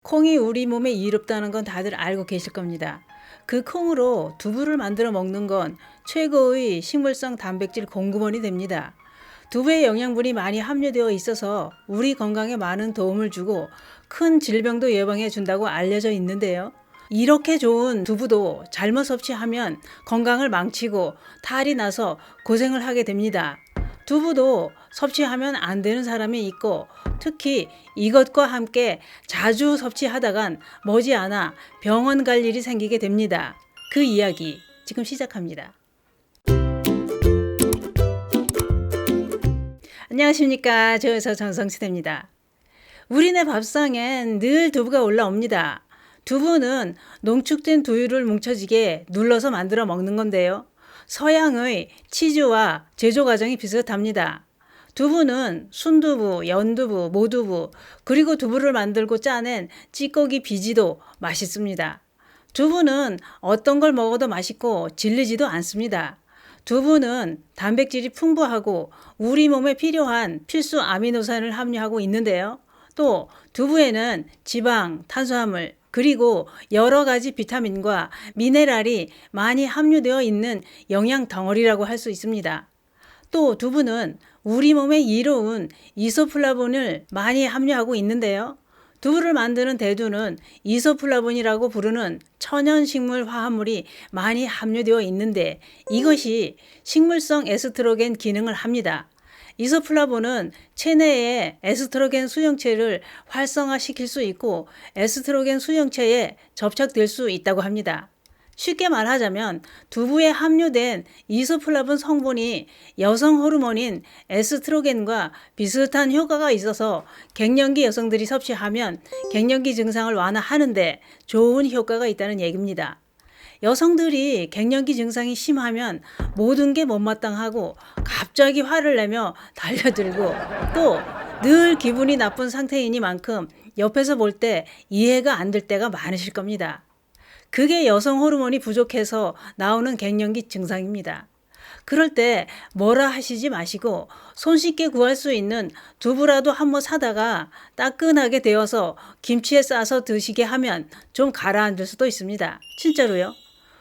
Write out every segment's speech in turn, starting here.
콩이 우리 몸에 이롭다는 건 다들 알고 계실 겁니다. 그 콩으로 두부를 만들어 먹는 건 최고의 식물성 단백질 공급원이 됩니다. 두부에 영양분이 많이 함유되어 있어서 우리 건강에 많은 도움을 주고 큰 질병도 예방해 준다고 알려져 있는데요. 이렇게 좋은 두부도 잘못 섭취하면 건강을 망치고 탈이 나서 고생을 하게 됩니다. 두부도 섭취하면 안 되는 사람이 있고 특히 이것과 함께 자주 섭취하다간 머지않아 병원 갈 일이 생기게 됩니다. 그 이야기 지금 시작합니다. 안녕하십니까. 저에서 정성시대입니다. 우리네 밥상엔 늘 두부가 올라옵니다. 두부는 농축된 두유를 뭉쳐지게 눌러서 만들어 먹는 건데요. 서양의 치즈와 제조 과정이 비슷합니다. 두부는 순두부, 연두부, 모두부, 그리고 두부를 만들고 짜낸 찌꺼기 비지도 맛있습니다. 두부는 어떤 걸 먹어도 맛있고 질리지도 않습니다. 두부는 단백질이 풍부하고 우리 몸에 필요한 필수 아미노산을 함유하고 있는데요. 또 두부에는 지방, 탄수화물, 그리고 여러 가지 비타민과 미네랄이 많이 함유되어 있는 영양 덩어리라고 할 수 있습니다. 또 두부는 우리 몸에 이로운 이소플라본을 많이 함유하고 있는데요. 두부를 만드는 대두는 이소플라본이라고 부르는 천연식물 화합물이 많이 함유되어 있는데 이것이 식물성 에스트로겐 기능을 합니다. 이소플라본은 체내의 에스트로겐 수용체를 활성화시킬 수 있고 에스트로겐 수용체에 접착될 수 있다고 합니다. 쉽게 말하자면 두부에 함유된 이소플라본 성분이 여성 호르몬인 에스트로겐과 비슷한 효과가 있어서 갱년기 여성들이 섭취하면 갱년기 증상을 완화하는데 좋은 효과가 있다는 얘기입니다. 여성들이 갱년기 증상이 심하면 모든 게 못마땅하고 갑자기 화를 내며 달려들고 또 늘 기분이 나쁜 상태이니만큼 옆에서 볼 때 이해가 안 될 때가 많으실 겁니다. 그게 여성 호르몬이 부족해서 나오는 갱년기 증상입니다. 그럴 때 뭐라 하시지 마시고 손쉽게 구할 수 있는 두부라도 한번 사다가 따끈하게 데워서 김치에 싸서 드시게 하면 좀 가라앉을 수도 있습니다. 진짜로요.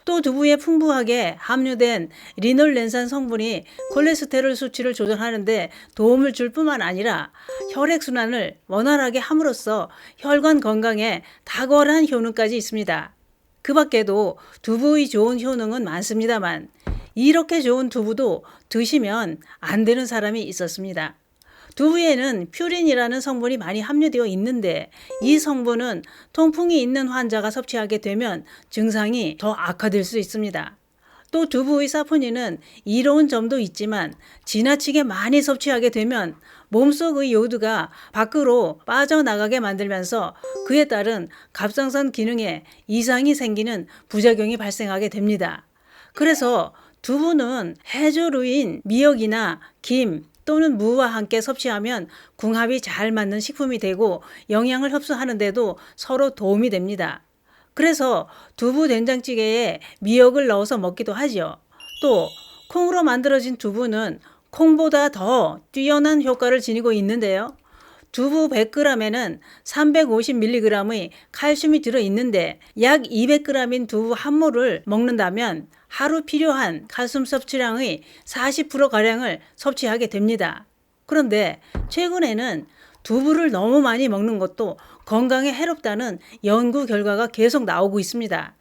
또 두부에 풍부하게 함유된 리놀렌산 성분이 콜레스테롤 수치를 조절하는데 도움을 줄 뿐만 아니라 혈액순환을 원활하게 함으로써 혈관 건강에 탁월한 효능까지 있습니다. 그 밖에도 두부의 좋은 효능은 많습니다만 이렇게 좋은 두부도 드시면 안 되는 사람이 있었습니다. 두부에는 퓨린이라는 성분이 많이 함유되어 있는데 이 성분은 통풍이 있는 환자가 섭취하게 되면 증상이 더 악화될 수 있습니다. 또 두부의 사포닌은 이로운 점도 있지만 지나치게 많이 섭취하게 되면 몸속의 요드가 밖으로 빠져나가게 만들면서 그에 따른 갑상선 기능에 이상이 생기는 부작용이 발생하게 됩니다. 그래서 두부는 해조류인 미역이나 김 또는 무와 함께 섭취하면 궁합이 잘 맞는 식품이 되고 영양을 흡수하는 데도 서로 도움이 됩니다. 그래서 두부 된장찌개에 미역을 넣어서 먹기도 하죠. 또 콩으로 만들어진 두부는 콩보다 더 뛰어난 효과를 지니고 있는데요. 두부 100g에는 350mg의 칼슘이 들어있는데 약 200g인 두부 한 모를 먹는다면 하루 필요한 칼슘 섭취량의 40%가량을 섭취하게 됩니다. 그런데 최근에는 두부를 너무 많이 먹는 것도 건강에 해롭다는 연구 결과가 계속 나오고 있습니다.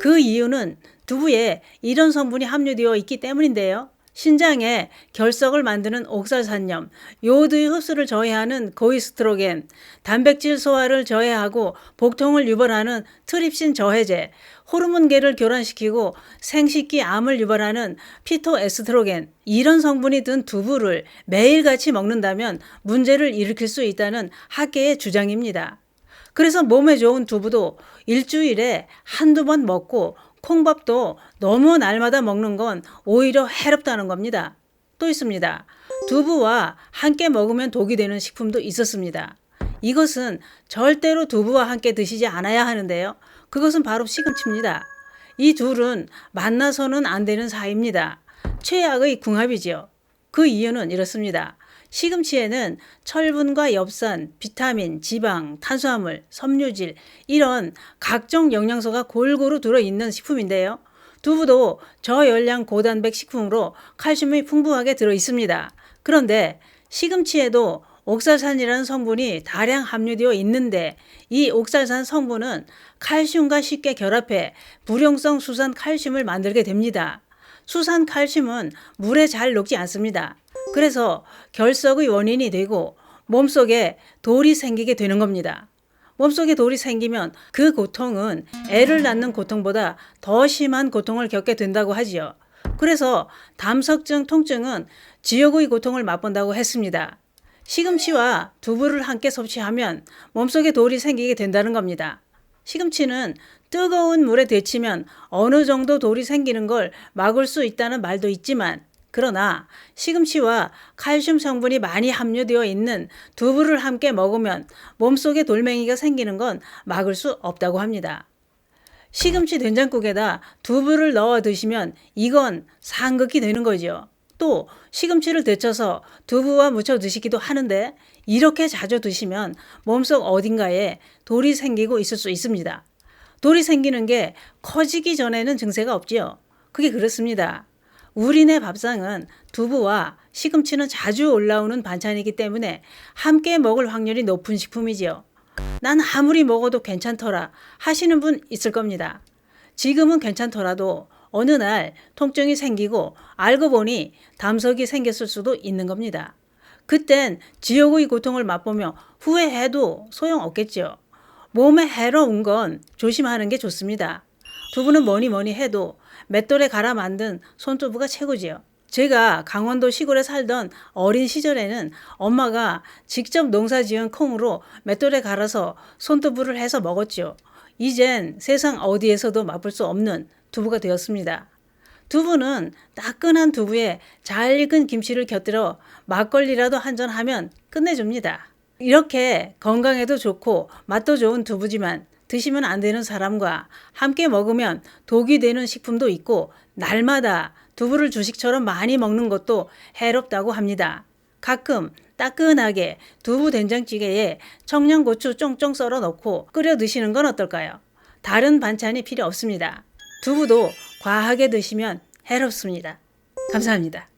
그 이유는 두부에 이런 성분이 함유되어 있기 때문인데요. 신장에 결석을 만드는 옥살산염, 요오드의 흡수를 저해하는 고이스트로겐, 단백질 소화를 저해하고 복통을 유발하는 트립신 저해제, 호르몬계를 교란시키고 생식기 암을 유발하는 피토에스트로겐, 이런 성분이 든 두부를 매일같이 먹는다면 문제를 일으킬 수 있다는 학계의 주장입니다. 그래서 몸에 좋은 두부도 일주일에 한두 번 먹고 콩밥도 너무 날마다 먹는 건 오히려 해롭다는 겁니다. 또 있습니다. 두부와 함께 먹으면 독이 되는 식품도 있었습니다. 이것은 절대로 두부와 함께 드시지 않아야 하는데요. 그것은 바로 시금치입니다. 이 둘은 만나서는 안 되는 사이입니다. 최악의 궁합이지요. 그 이유는 이렇습니다. 시금치에는 철분과 엽산, 비타민, 지방, 탄수화물, 섬유질 이런 각종 영양소가 골고루 들어있는 식품인데요. 두부도 저열량 고단백 식품으로 칼슘이 풍부하게 들어있습니다. 그런데 시금치에도 옥살산이라는 성분이 다량 함유되어 있는데 이 옥살산 성분은 칼슘과 쉽게 결합해 불용성 수산 칼슘을 만들게 됩니다. 수산 칼슘은 물에 잘 녹지 않습니다. 그래서 결석의 원인이 되고 몸속에 돌이 생기게 되는 겁니다. 몸속에 돌이 생기면 그 고통은 애를 낳는 고통보다 더 심한 고통을 겪게 된다고 하지요. 그래서 담석증 통증은 지옥의 고통을 맛본다고 했습니다. 시금치와 두부를 함께 섭취하면 몸속에 돌이 생기게 된다는 겁니다. 시금치는 뜨거운 물에 데치면 어느 정도 돌이 생기는 걸 막을 수 있다는 말도 있지만 그러나 시금치와 칼슘 성분이 많이 함유되어 있는 두부를 함께 먹으면 몸속에 돌멩이가 생기는 건 막을 수 없다고 합니다. 시금치 된장국에다 두부를 넣어 드시면 이건 상극이 되는 거죠. 또 시금치를 데쳐서 두부와 무쳐 드시기도 하는데 이렇게 자주 드시면 몸속 어딘가에 돌이 생기고 있을 수 있습니다. 돌이 생기는 게 커지기 전에는 증세가 없지요. 그게 그렇습니다. 우리네 밥상은 두부와 시금치는 자주 올라오는 반찬이기 때문에 함께 먹을 확률이 높은 식품이지요. 난 아무리 먹어도 괜찮더라 하시는 분 있을 겁니다. 지금은 괜찮더라도 어느 날 통증이 생기고 알고 보니 담석이 생겼을 수도 있는 겁니다. 그땐 지옥의 고통을 맛보며 후회해도 소용없겠죠. 몸에 해로운 건 조심하는 게 좋습니다. 두부는 뭐니 해도 맷돌에 갈아 만든 손두부가 최고지요. 제가 강원도 시골에 살던 어린 시절에는 엄마가 직접 농사지은 콩으로 맷돌에 갈아서 손두부를 해서 먹었죠. 이젠 세상 어디에서도 맛볼 수 없는 두부가 되었습니다. 두부는 따끈한 두부에 잘 익은 김치를 곁들여 막걸리라도 한잔 하면 끝내줍니다. 이렇게 건강에도 좋고 맛도 좋은 두부지만 드시면 안 되는 사람과 함께 먹으면 독이 되는 식품도 있고 날마다 두부를 주식처럼 많이 먹는 것도 해롭다고 합니다. 가끔 따끈하게 두부 된장찌개에 청양고추 쫑쫑 썰어 넣고 끓여 드시는 건 어떨까요? 다른 반찬이 필요 없습니다. 두부도 과하게 드시면 해롭습니다. 감사합니다.